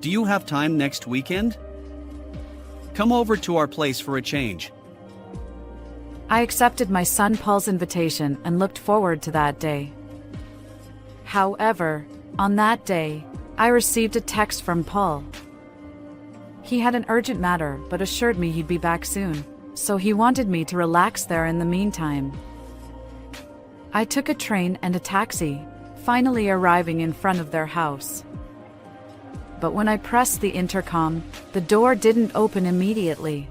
Do you have time next weekend? Come over to our place for a change. I accepted my son Paul's invitation and looked forward to that day. However, on that day, I received a text from Paul. He had an urgent matter but assured me he'd be back soon, so he wanted me to relax there in the meantime. I took a train and a taxi, finally arriving in front of their house. But when I pressed the intercom, the door didn't open immediately.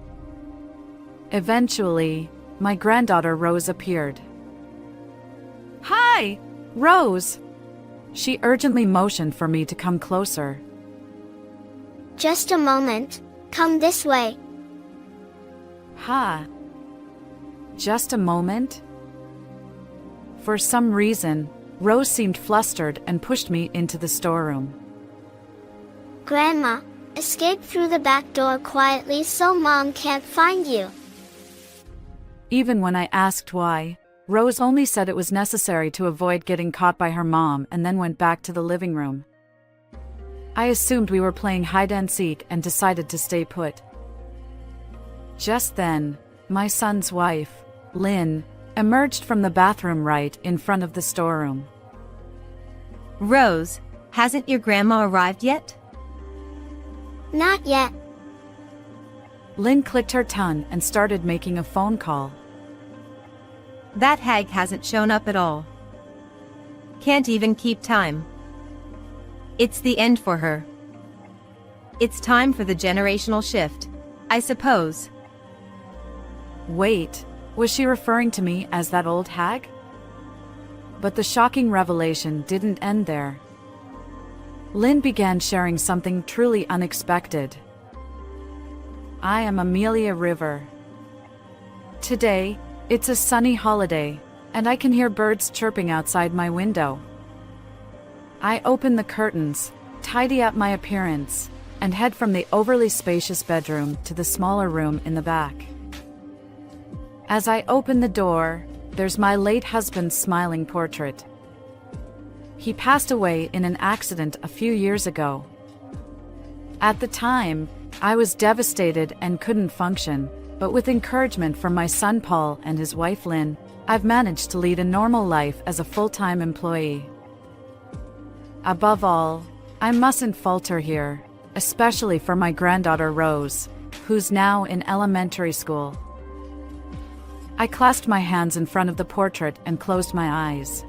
Eventually, my granddaughter Rose appeared. "Hi, Rose!" She urgently motioned for me to come closer. Just a moment. Come this way. "Ha. Just a moment?" For some reason, Rose seemed flustered and pushed me into the storeroom. Grandma, escape through the back door quietly so Mom can't find you. Even when I asked why, Rose only said it was necessary to avoid getting caught by her mom and then went back to the living room. I assumed we were playing hide-and-seek and decided to stay put. Just then, my son's wife, Lynn, emerged from the bathroom right in front of the storeroom. Rose, hasn't your grandma arrived yet? Not yet. Lynn clicked her tongue and started making a phone call. That hag hasn't shown up at all. Can't even keep time. It's the end for her. It's time for the generational shift, I suppose. Wait, was she referring to me as that old hag? But the shocking revelation didn't end there. Lynn began sharing something truly unexpected. I am Amelia River. Today, it's a sunny holiday, and I can hear birds chirping outside my window. I open the curtains, tidy up my appearance, and head from the overly spacious bedroom to the smaller room in the back. As I open the door, there's my late husband's smiling portrait. He passed away in an accident a few years ago. At the time, I was devastated and couldn't function, but with encouragement from my son Paul and his wife Lynn, I've managed to lead a normal life as a full-time employee. Above all, I mustn't falter here, especially for my granddaughter Rose, who's now in elementary school. I clasped my hands in front of the portrait and closed my eyes.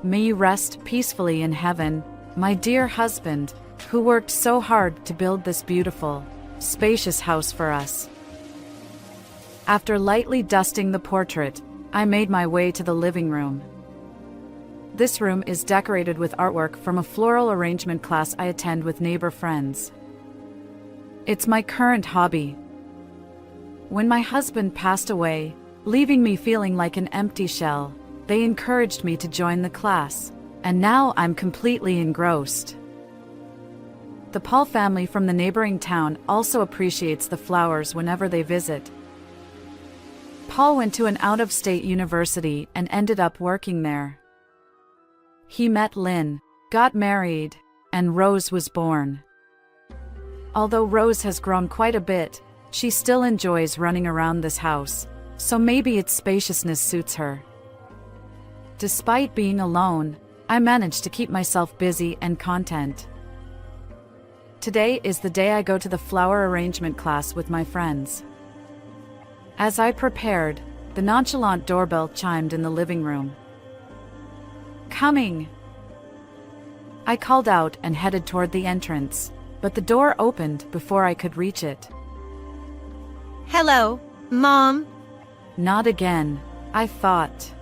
May you rest peacefully in heaven, my dear husband, who worked so hard to build this beautiful, spacious house for us. After lightly dusting the portrait, I made my way to the living room. This room is decorated with artwork from a floral arrangement class I attend with neighbor friends. It's my current hobby. When my husband passed away, leaving me feeling like an empty shell, they encouraged me to join the class, and now I'm completely engrossed. The Paul family from the neighboring town also appreciates the flowers whenever they visit. Paul went to an out-of-state university and ended up working there. He met Lynn, got married, and Rose was born. Although Rose has grown quite a bit, she still enjoys running around this house, so maybe its spaciousness suits her. Despite being alone, I managed to keep myself busy and content. Today is the day I go to the flower arrangement class with my friends. As I prepared, the nonchalant doorbell chimed in the living room. "Coming!" I called out and headed toward the entrance, but the door opened before I could reach it. Hello, Mom. Not again, I thought.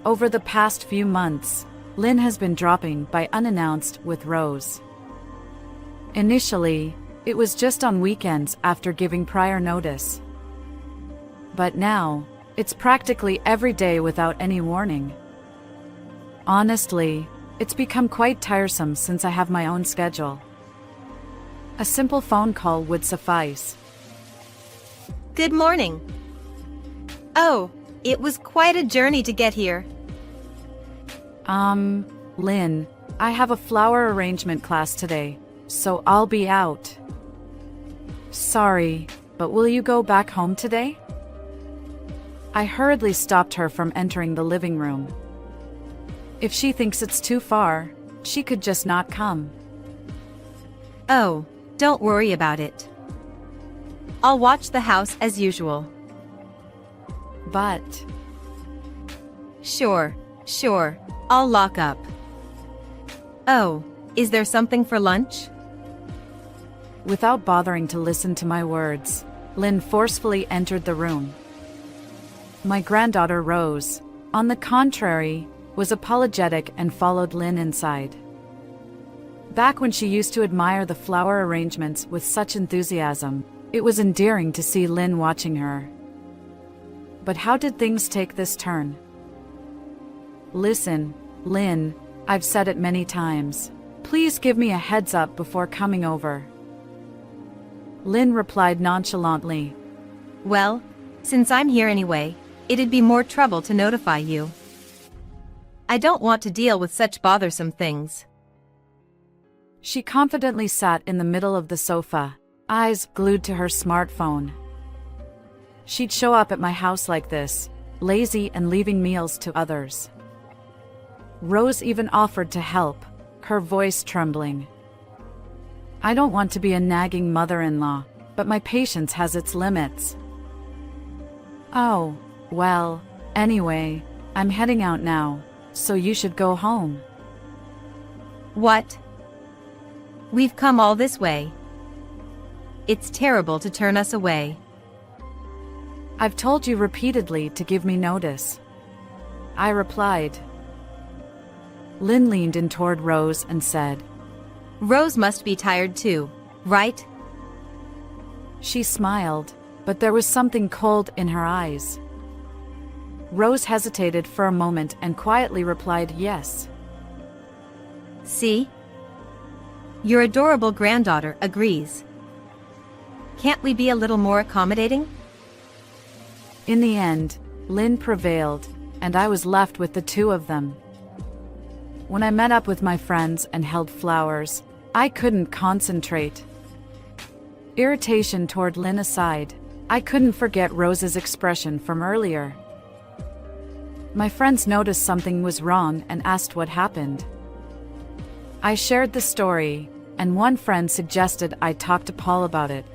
Over the past few months, Lynn has been dropping by unannounced with Rose. Initially, it was just on weekends after giving prior notice. But now, it's practically every day without any warning. Honestly, it's become quite tiresome since I have my own schedule. A simple phone call would suffice. Good morning. Oh, it was quite a journey to get here. Lynn, I have a flower arrangement class today, so I'll be out. Sorry, but will you go back home today? I hurriedly stopped her from entering the living room. If she thinks it's too far, she could just not come. Oh, don't worry about it. I'll watch the house as usual. But Sure, I'll lock up. Oh, is there something for lunch? without bothering to listen to my words, Lynn forcefully entered the room. My granddaughter Rose, on the contrary, was apologetic and followed Lynn inside. Back when she used to admire the flower arrangements with such enthusiasm, it was endearing to see Lynn watching her. But how did things take this turn? Listen, Lynn, I've said it many times. Please give me a heads up before coming over. Lynn replied nonchalantly. Well, since I'm here anyway, it'd be more trouble to notify you. I don't want to deal with such bothersome things. She confidently sat in the middle of the sofa, eyes glued to her smartphone. She'd show up at my house like this, lazy and leaving meals to others. Rose even offered to help, her voice trembling. I don't want to be a nagging mother-in-law, but my patience has its limits. Oh, well, anyway, I'm heading out now, so you should go home. What? We've come all this way. It's terrible to turn us away. I've told you repeatedly to give me notice. I replied. Lynn leaned in toward Rose and said, Rose must be tired too, right? She smiled, but there was something cold in her eyes. Rose hesitated for a moment and quietly replied yes. See? Your adorable granddaughter agrees. Can't we be a little more accommodating? In the end, Lynn prevailed, and I was left with the two of them. When I met up with my friends and held flowers, I couldn't concentrate. Irritation toward Lynn aside, I couldn't forget Rose's expression from earlier. My friends noticed something was wrong and asked what happened. I shared the story, and one friend suggested I talk to Paul about it.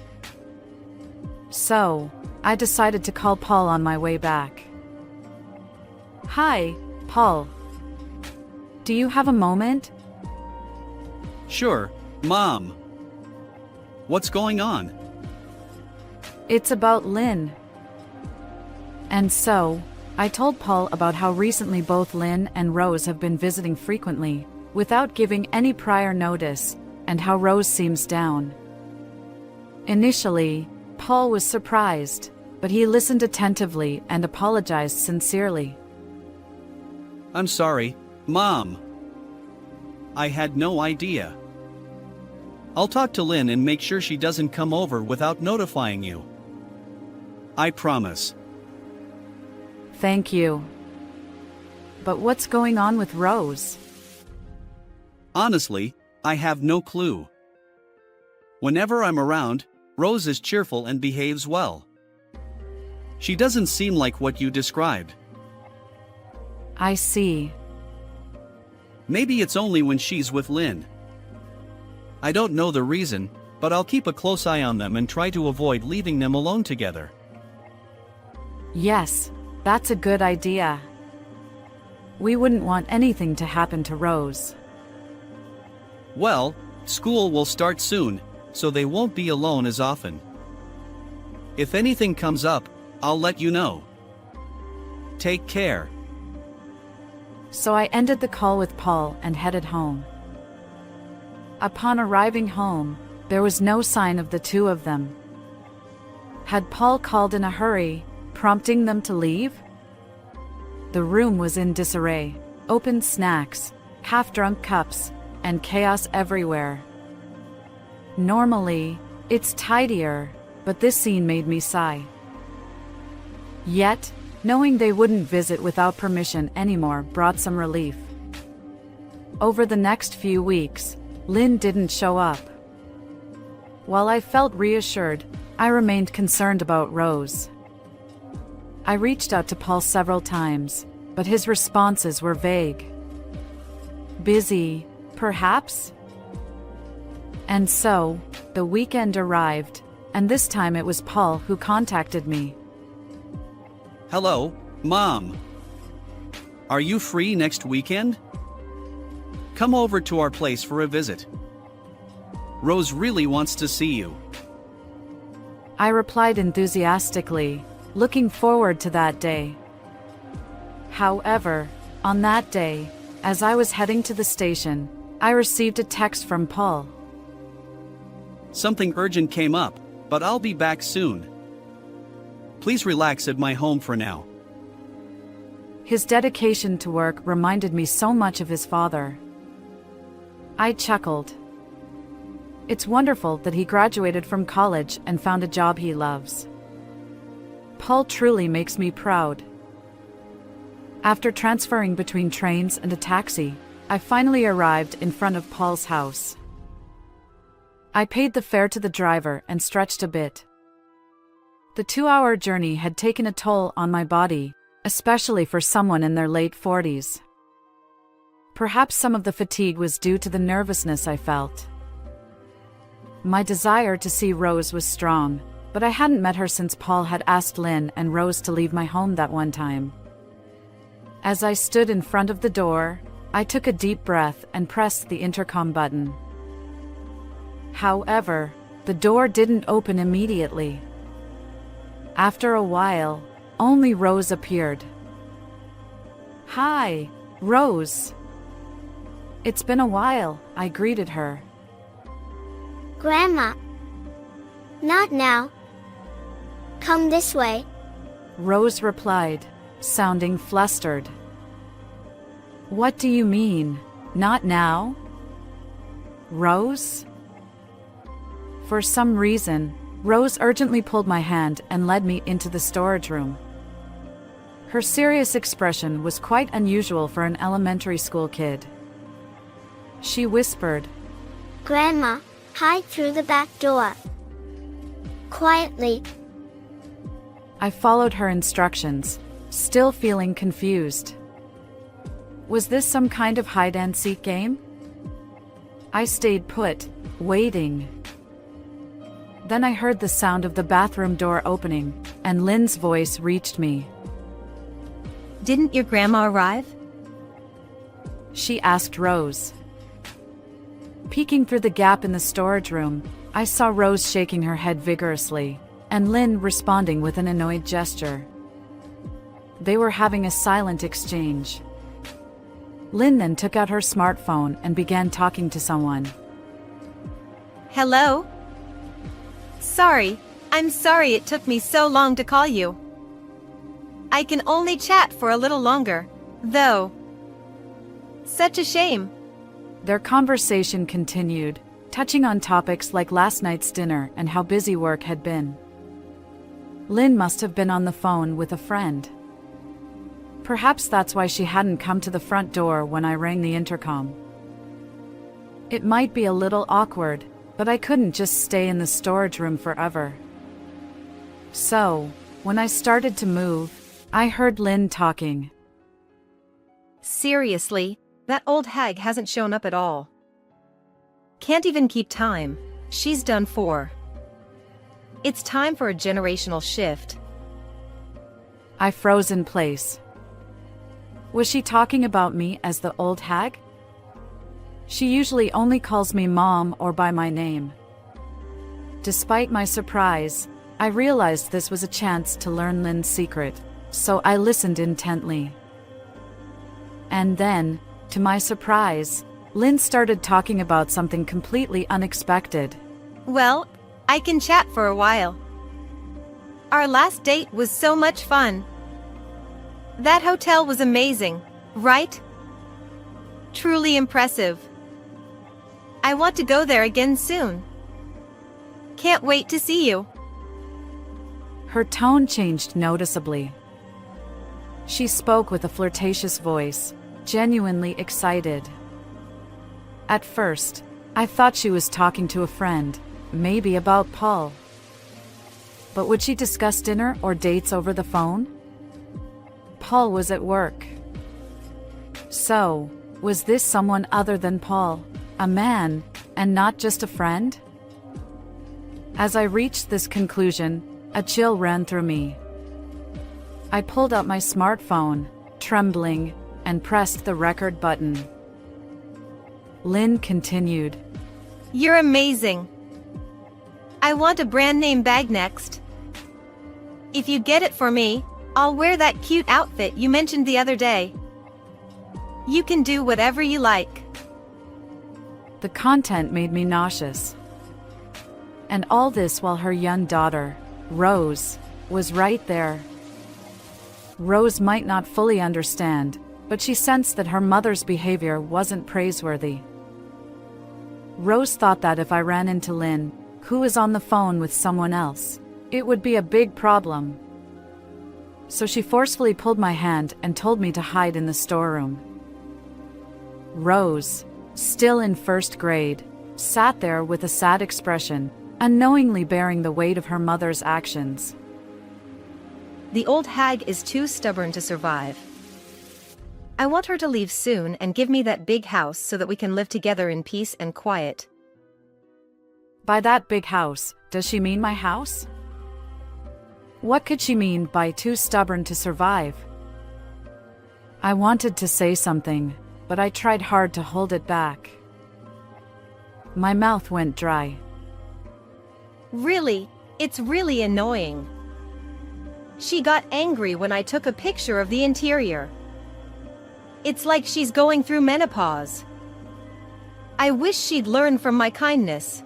So, I decided to call Paul on my way back. Hi, Paul. Do you have a moment? Sure, Mom. What's going on? It's about Lynn. And so, I told Paul about how recently both Lynn and Rose have been visiting frequently, without giving any prior notice, and how Rose seems down. Initially, Paul was surprised, but he listened attentively and apologized sincerely. I'm sorry, Mom. I had no idea. I'll talk to Lynn and make sure she doesn't come over without notifying you. I promise. Thank you. But what's going on with Rose? Honestly, I have no clue. Whenever I'm around, Rose is cheerful and behaves well. She doesn't seem like what you described. I see. Maybe it's only when she's with Lynn. I don't know the reason, but I'll keep a close eye on them and try to avoid leaving them alone together. Yes, that's a good idea. We wouldn't want anything to happen to Rose. Well, school will start soon, so they won't be alone as often. If anything comes up, I'll let you know. Take care. So I ended the call with Paul and headed home. Upon arriving home, there was no sign of the two of them. Had Paul called in a hurry, prompting them to leave? The room was in disarray, open snacks, half-drunk cups, and chaos everywhere. Normally, it's tidier, but this scene made me sigh. Yet, knowing they wouldn't visit without permission anymore brought some relief. Over the next few weeks, Lynn didn't show up. While I felt reassured, I remained concerned about Rose. I reached out to Paul several times, but his responses were vague. Busy, perhaps? And so, the weekend arrived, and this time it was Paul who contacted me. Hello, Mom. Are you free next weekend? Come over to our place for a visit. Rose really wants to see you. I replied enthusiastically, looking forward to that day. However, on that day, as I was heading to the station, I received a text from Paul. Something urgent came up, but I'll be back soon. Please relax at my home for now. His dedication to work reminded me so much of his father. I chuckled. It's wonderful that he graduated from college and found a job he loves. Paul truly makes me proud. After transferring between trains and a taxi, I finally arrived in front of Paul's house. I paid the fare to the driver and stretched a bit. The 2-hour journey had taken a toll on my body, especially for someone in their late 40s. Perhaps some of the fatigue was due to the nervousness I felt. My desire to see Rose was strong, but I hadn't met her since Paul had asked Lynn and Rose to leave my home that one time. As I stood in front of the door, I took a deep breath and pressed the intercom button. However, the door didn't open immediately. After a while, only Rose appeared. "Hi, Rose." "It's been a while," I greeted her. Grandma. Not now. Come this way. Rose replied, sounding flustered. "What do you mean, not now?" "Rose?" For some reason, Rose urgently pulled my hand and led me into the storage room. Her serious expression was quite unusual for an elementary school kid. She whispered, Grandma, hide through the back door. Quietly. I followed her instructions, still feeling confused. Was this some kind of hide-and-seek game? I stayed put, waiting. Then I heard the sound of the bathroom door opening, and Lynn's voice reached me. Didn't your grandma arrive? She asked Rose. Peeking through the gap in the storage room, I saw Rose shaking her head vigorously, and Lynn responding with an annoyed gesture. They were having a silent exchange. Lynn then took out her smartphone and began talking to someone. Hello? I'm sorry it took me so long to call you. I can only chat for a little longer, though. Such a shame. Their conversation continued, touching on topics like last night's dinner and how busy work had been. Lynn must have been on the phone with a friend. Perhaps that's why she hadn't come to the front door when I rang the intercom. It might be a little awkward, but I couldn't just stay in the storage room forever. So, when I started to move, I heard Lynn talking. Seriously, that old hag hasn't shown up at all. Can't even keep time. She's done for. It's time for a generational shift. I froze in place. Was she talking about me as the old hag? She usually only calls me Mom or by my name. Despite my surprise, I realized this was a chance to learn Lynn's secret, so I listened intently. And then, to my surprise, Lynn started talking about something completely unexpected. Well, I can chat for a while. Our last date was so much fun. That hotel was amazing, right? Truly impressive. I want to go there again soon. Can't wait to see you. Her tone changed noticeably. She spoke with a flirtatious voice, genuinely excited. At first, I thought she was talking to a friend, maybe about Paul. But would she discuss dinner or dates over the phone? Paul was at work. So, was this someone other than Paul, a man, and not just a friend? As I reached this conclusion, a chill ran through me. I pulled out my smartphone, trembling, and pressed the record button. Lynn continued. You're amazing. I want a brand name bag next. If you get it for me, I'll wear that cute outfit you mentioned the other day. You can do whatever you like. The content made me nauseous. And all this while her young daughter, Rose, was right there. Rose might not fully understand, but she sensed that her mother's behavior wasn't praiseworthy. Rose thought that if I ran into Lynn, who was on the phone with someone else, it would be a big problem. So she forcefully pulled my hand and told me to hide in the storeroom. Rose, still in first grade, sat there with a sad expression, unknowingly bearing the weight of her mother's actions. The old hag is too stubborn to survive. I want her to leave soon and give me that big house so that we can live together in peace and quiet. By that big house, does she mean my house? What could she mean by too stubborn to survive? I wanted to say something, but I tried hard to hold it back. My mouth went dry. Really, it's really annoying. She got angry when I took a picture of the interior. It's like she's going through menopause. I wish she'd learn from my kindness.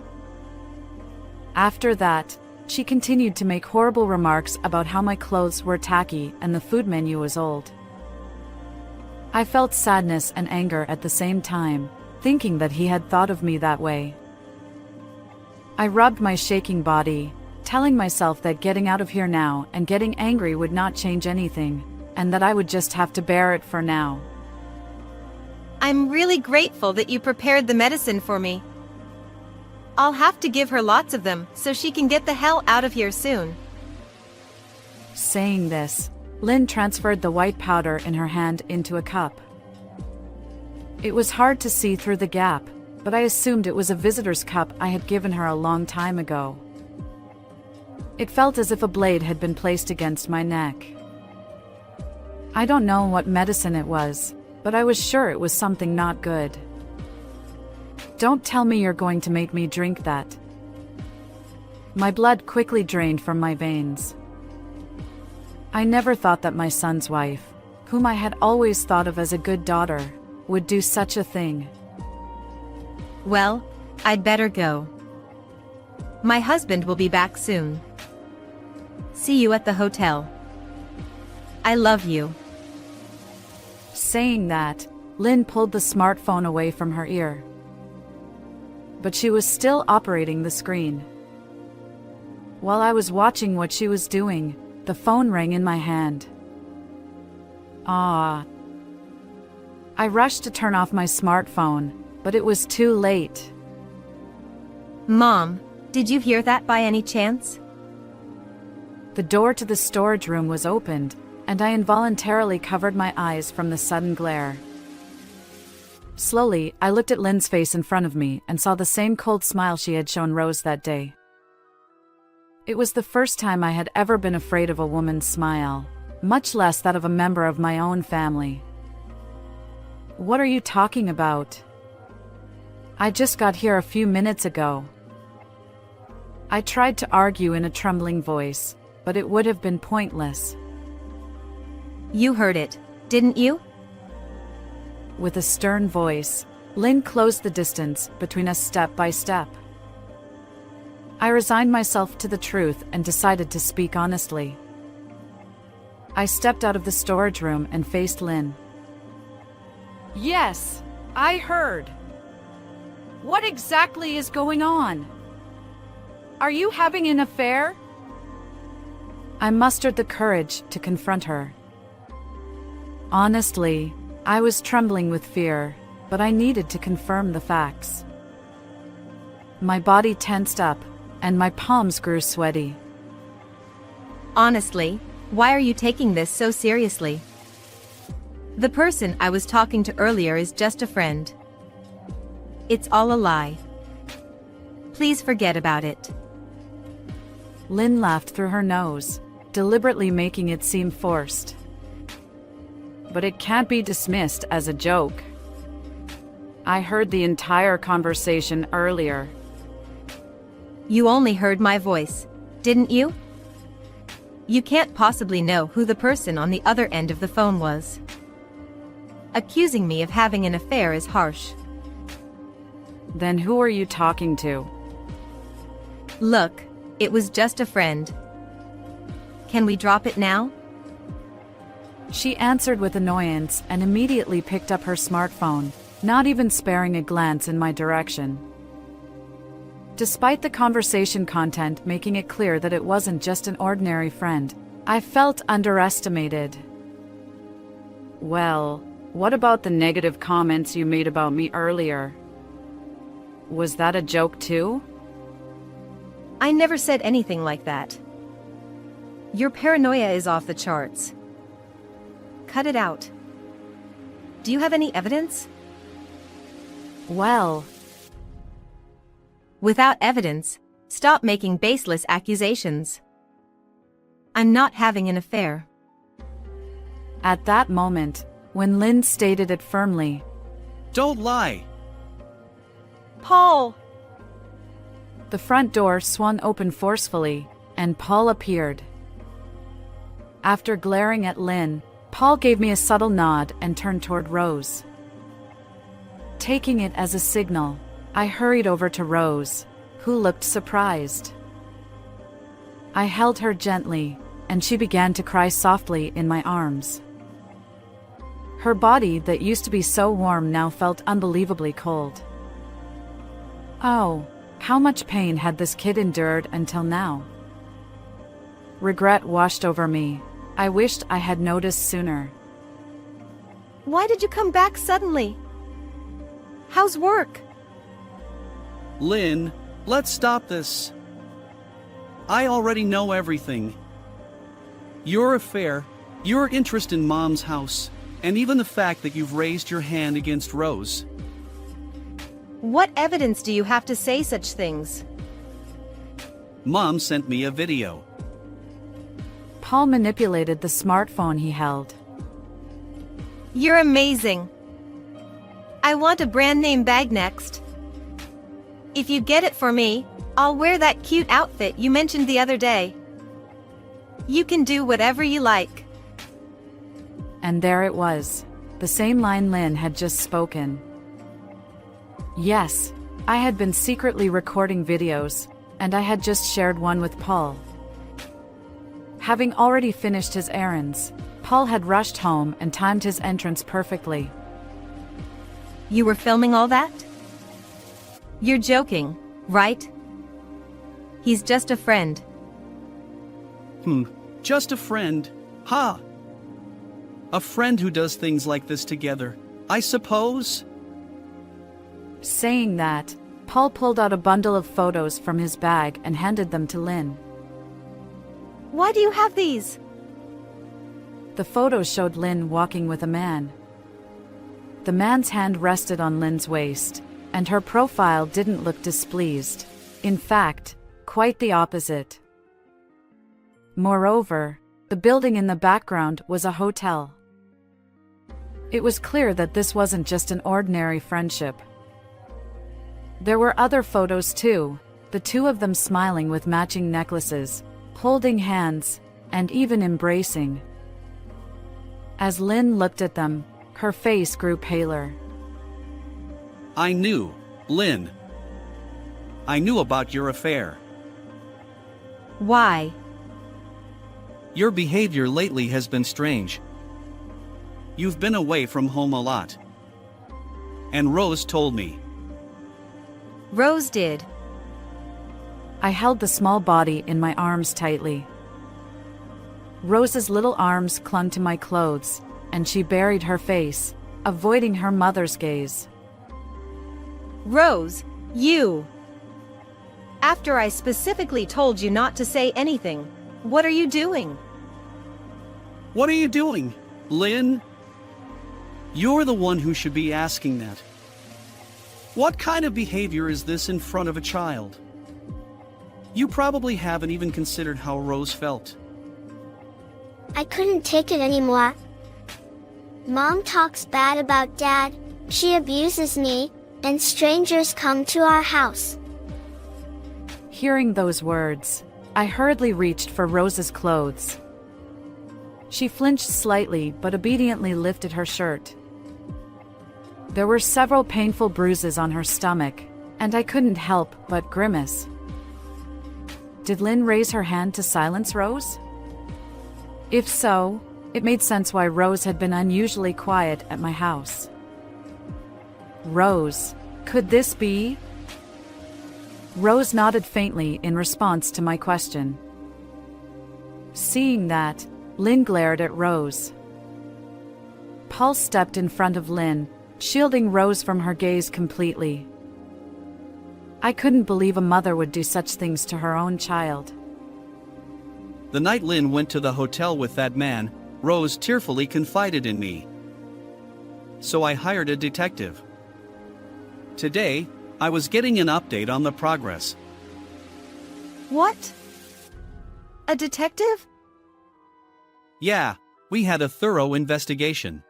After that, she continued to make horrible remarks about how my clothes were tacky and the food menu was old. I felt sadness and anger at the same time, thinking that he had thought of me that way. I rubbed my shaking body, telling myself that getting out of here now and getting angry would not change anything, and that I would just have to bear it for now. I'm really grateful that you prepared the medicine for me. I'll have to give her lots of them so she can get the hell out of here soon. Saying this, Lynn transferred the white powder in her hand into a cup. It was hard to see through the gap, but I assumed it was a visitor's cup I had given her a long time ago. It felt as if a blade had been placed against my neck. I don't know what medicine it was, but I was sure it was something not good. Don't tell me you're going to make me drink that. My blood quickly drained from my veins. I never thought that my son's wife, whom I had always thought of as a good daughter, would do such a thing. Well, I'd better go. My husband will be back soon. See you at the hotel. I love you. Saying that, Lynn pulled the smartphone away from her ear. But she was still operating the screen. While I was watching what she was doing, the phone rang in my hand. I rushed to turn off my smartphone, but it was too late. Mom, did you hear that by any chance? The door to the storage room was opened, and I involuntarily covered my eyes from the sudden glare. Slowly, I looked at Lynn's face in front of me and saw the same cold smile she had shown Rose that day. It was the first time I had ever been afraid of a woman's smile, much less that of a member of my own family. What are you talking about? I just got here a few minutes ago. I tried to argue in a trembling voice, but it would have been pointless. You heard it, didn't you? With a stern voice, Lynn closed the distance between us step by step. I resigned myself to the truth and decided to speak honestly. I stepped out of the storage room and faced Lynn. Yes, I heard. What exactly is going on? Are you having an affair? I mustered the courage to confront her. Honestly, I was trembling with fear, but I needed to confirm the facts. My body tensed up, and my palms grew sweaty. Honestly, why are you taking this so seriously? The person I was talking to earlier is just a friend. It's all a lie. Please forget about it. Lynn laughed through her nose, deliberately making it seem forced. But it can't be dismissed as a joke. I heard the entire conversation earlier. You only heard my voice, didn't you? You can't possibly know who the person on the other end of the phone was. Accusing me of having an affair is harsh. Then who are you talking to? Look, it was just a friend. Can we drop it now? She answered with annoyance and immediately picked up her smartphone, not even sparing a glance in my direction. Despite the conversation content making it clear that it wasn't just an ordinary friend, I felt underestimated. Well, what about the negative comments you made about me earlier? Was that a joke too? I never said anything like that. Your paranoia is off the charts. Cut it out. Do you have any evidence? Well, without evidence, stop making baseless accusations. I'm not having an affair. at that moment, when Lynn stated it firmly, Don't lie. Paul! the front door swung open forcefully, and Paul appeared. After glaring at Lynn, Paul gave me a subtle nod and turned toward Rose. Taking it as a signal, I hurried over to Rose, who looked surprised. I held her gently, and she began to cry softly in my arms. Her body that used to be so warm now felt unbelievably cold. Oh, how much pain had this kid endured until now? Regret washed over me. I wished I had noticed sooner. Why did you come back suddenly? How's work? Lynn, let's stop this. I already know everything. Your affair, your interest in Mom's house, and even the fact that you've raised your hand against Rose. What evidence do you have to say such things? Mom sent me a video. Paul manipulated the smartphone he held. You're amazing. I want a brand name bag next. If you get it for me, I'll wear that cute outfit you mentioned the other day. You can do whatever you like. And there it was, the same line Lynn had just spoken. Yes, I had been secretly recording videos, and I had just shared one with Paul. Having already finished his errands, Paul had rushed home and timed his entrance perfectly. You were filming all that? You're joking, right? He's just a friend. Just a friend. Ha! A friend who does things like this together, I suppose? Saying that, Paul pulled out a bundle of photos from his bag and handed them to Lynn. Why do you have these? The photos showed Lynn walking with a man. The man's hand rested on Lynn's waist, and her profile didn't look displeased. In fact, quite the opposite. Moreover, the building in the background was a hotel. It was clear that this wasn't just an ordinary friendship. There were other photos too, the two of them smiling with matching necklaces, holding hands, and even embracing. As Lynn looked at them, her face grew paler. I knew, Lynn. I knew about your affair. Why? Your behavior lately has been strange. You've been away from home a lot. And Rose told me. Rose did. I held the small body in my arms tightly. Rose's little arms clung to my clothes, and she buried her face, avoiding her mother's gaze. Rose, you! After I specifically told you not to say anything, what are you doing? What are you doing, Lynn? You're the one who should be asking that. What kind of behavior is this in front of a child? You probably haven't even considered how Rose felt. I couldn't take it anymore. Mom talks bad about Dad, she abuses me, and strangers come to our house. Hearing those words, I hurriedly reached for Rose's clothes. She flinched slightly but obediently lifted her shirt. There were several painful bruises on her stomach, and I couldn't help but grimace. Did Lynn raise her hand to silence Rose? If so, it made sense why Rose had been unusually quiet at my house. Rose, could this be? Rose nodded faintly in response to my question. Seeing that, Lynn glared at Rose. Paul stepped in front of Lynn, shielding Rose from her gaze completely. I couldn't believe a mother would do such things to her own child. The night Lynn went to the hotel with that man, Rose tearfully confided in me. So I hired a detective. Today, I was getting an update on the progress. What? A detective? Yeah, we had a thorough investigation.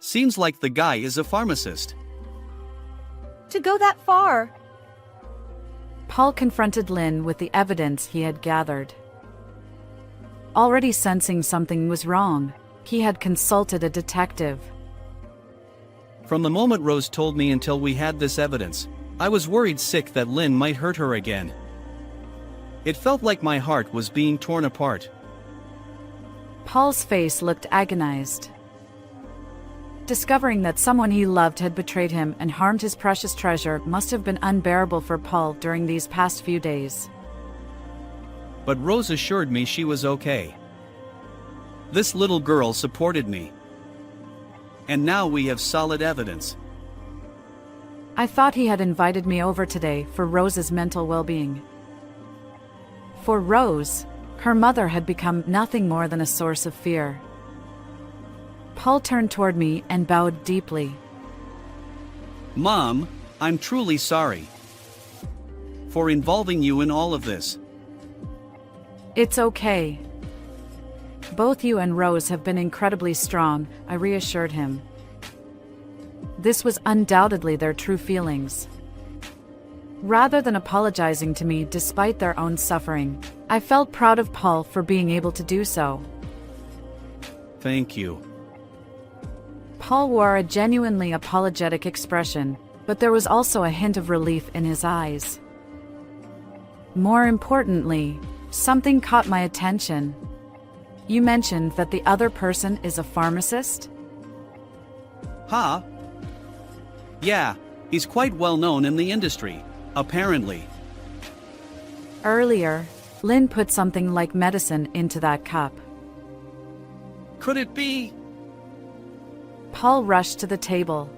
Seems like the guy is a pharmacist. To go that far? Paul confronted Lynn with the evidence he had gathered. Already sensing something was wrong, he had consulted a detective. From the moment Rose told me until we had this evidence, I was worried sick that Lynn might hurt her again. It felt like my heart was being torn apart. Paul's face looked agonized. Discovering that someone he loved had betrayed him and harmed his precious treasure must have been unbearable for Paul during these past few days. But Rose assured me she was okay. This little girl supported me. And now we have solid evidence. I thought he had invited me over today for Rose's mental well-being. For Rose, her mother had become nothing more than a source of fear. Paul turned toward me and bowed deeply. Mom, I'm truly sorry for involving you in all of this. It's okay. Both you and Rose have been incredibly strong, I reassured him. This was undoubtedly their true feelings. Rather than apologizing to me despite their own suffering, I felt proud of Paul for being able to do so. Thank you. Paul wore a genuinely apologetic expression, but there was also a hint of relief in his eyes. More importantly, something caught my attention. You mentioned that the other person is a pharmacist? Huh? Yeah, he's quite well known in the industry, apparently. Earlier, Lynn put something like medicine into that cup. Could it be? Paul rushed to the table.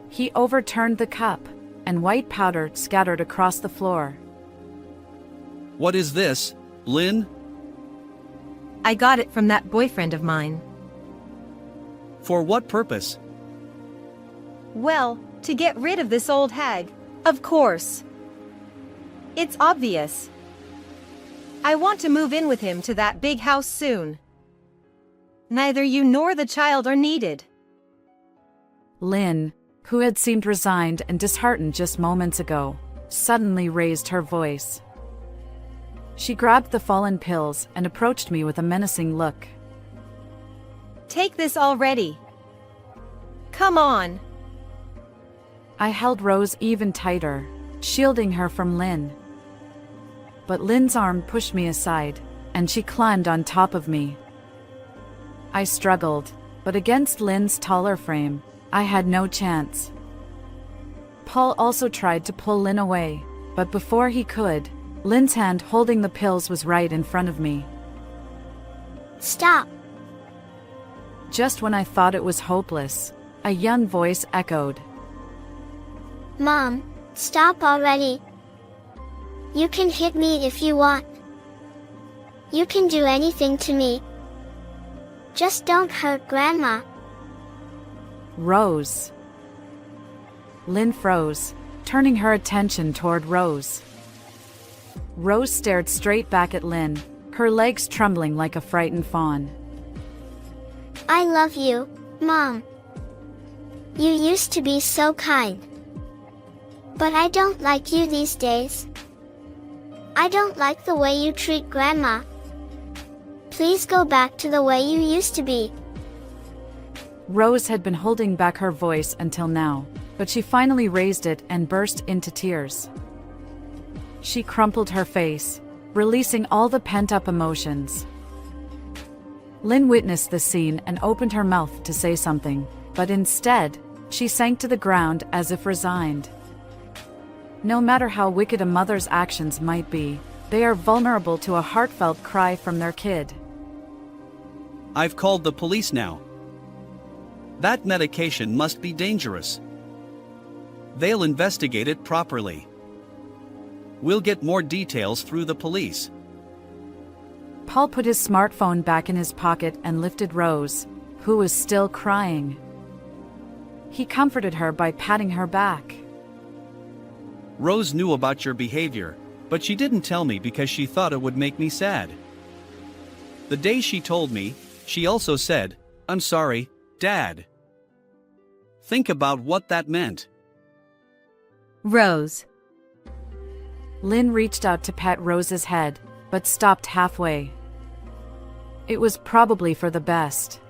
He overturned the cup, and white powder scattered across the floor. What is this, Lynn? I got it from that boyfriend of mine. For what purpose? Well, to get rid of this old hag, of course. It's obvious. I want to move in with him to that big house soon. Neither you nor the child are needed. Lynn, who had seemed resigned and disheartened just moments ago, suddenly raised her voice. She grabbed the fallen pills and approached me with a menacing look. Take this already. Come on. I held Rose even tighter, shielding her from Lynn. But Lynn's arm pushed me aside, and she climbed on top of me. I struggled, but against Lynn's taller frame, I had no chance. Paul also tried to pull Lynn away, but before he could, Lynn's hand holding the pills was right in front of me. Stop! Just when I thought it was hopeless, a young voice echoed. Mom, stop already. You can hit me if you want. You can do anything to me. Just don't hurt Grandma. Rose. Lynn froze, turning her attention toward Rose. Rose stared straight back at Lynn, her legs trembling like a frightened fawn. I love you, Mom. You used to be so kind. But I don't like you these days. I don't like the way you treat Grandma. Please go back to the way you used to be. Rose had been holding back her voice until now, but she finally raised it and burst into tears. She crumpled her face, releasing all the pent-up emotions. Lynn witnessed the scene and opened her mouth to say something, but instead, she sank to the ground as if resigned. No matter how wicked a mother's actions might be, they are vulnerable to a heartfelt cry from their kid. I've called the police now. That medication must be dangerous. They'll investigate it properly. We'll get more details through the police. Paul put his smartphone back in his pocket and lifted Rose, who was still crying. He comforted her by patting her back. Rose knew about your behavior, but she didn't tell me because she thought it would make me sad. The day she told me, she also said, "I'm sorry, Dad." Think about what that meant. Rose. Lynn reached out to pet Rose's head, but stopped halfway. It was probably for the best.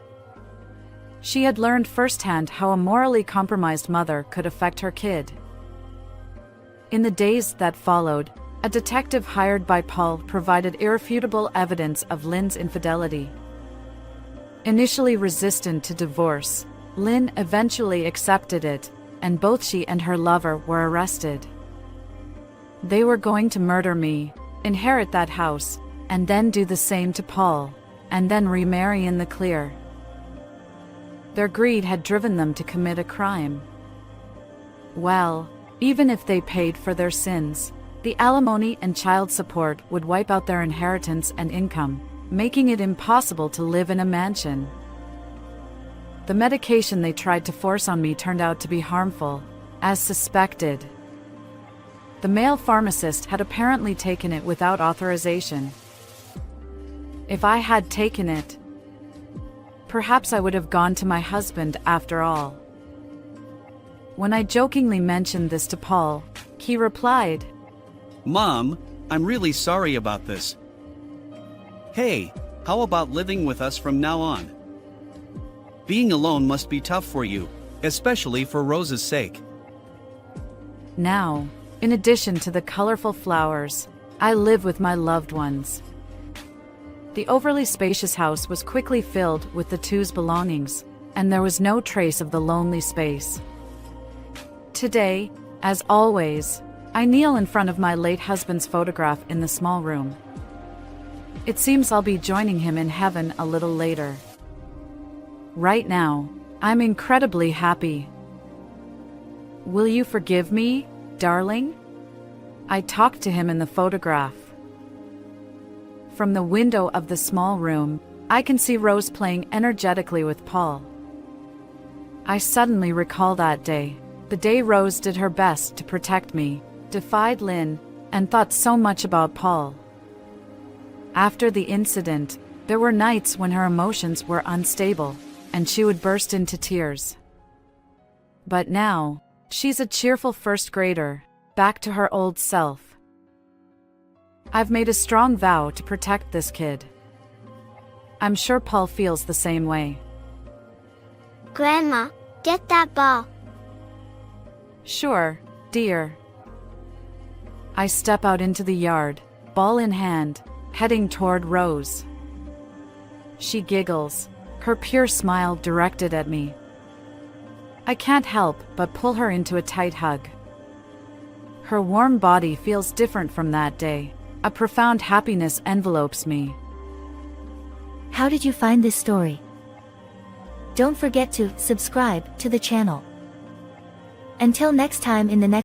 She had learned firsthand how a morally compromised mother could affect her kid. In the days that followed, a detective hired by Paul provided irrefutable evidence of Lynn's infidelity. Initially resistant to divorce, Lynn eventually accepted it, and both she and her lover were arrested. They were going to murder me, inherit that house, and then do the same to Paul, and then remarry in the clear. Their greed had driven them to commit a crime. Well, even if they paid for their sins, the alimony and child support would wipe out their inheritance and income, making it impossible to live in a mansion. The medication they tried to force on me turned out to be harmful, as suspected. The male pharmacist had apparently taken it without authorization. If I had taken it, perhaps I would have gone to my husband after all. When I jokingly mentioned this to Paul, he replied, "Mom, I'm really sorry about this. Hey, how about living with us from now on? Being alone must be tough for you, especially for Rose's sake." Now, in addition to the colorful flowers, I live with my loved ones. The overly spacious house was quickly filled with the two's belongings, and there was no trace of the lonely space. Today, as always, I kneel in front of my late husband's photograph in the small room. It seems I'll be joining him in heaven a little later. Right now, I'm incredibly happy. Will you forgive me, darling? I talked to him in the photograph. From the window of the small room, I can see Rose playing energetically with Paul. I suddenly recall that day, the day Rose did her best to protect me, defied Lynn, and thought so much about Paul. After the incident, there were nights when her emotions were unstable, and she would burst into tears. But now, she's a cheerful first grader, back to her old self. I've made a strong vow to protect this kid. I'm sure Paul feels the same way. Grandma, get that ball. Sure, dear. I step out into the yard, ball in hand, heading toward Rose. She giggles, her pure smile directed at me. I can't help but pull her into a tight hug. Her warm body feels different from that day. A profound happiness envelopes me. How did you find this story? Don't forget to subscribe to the channel. Until next time in the next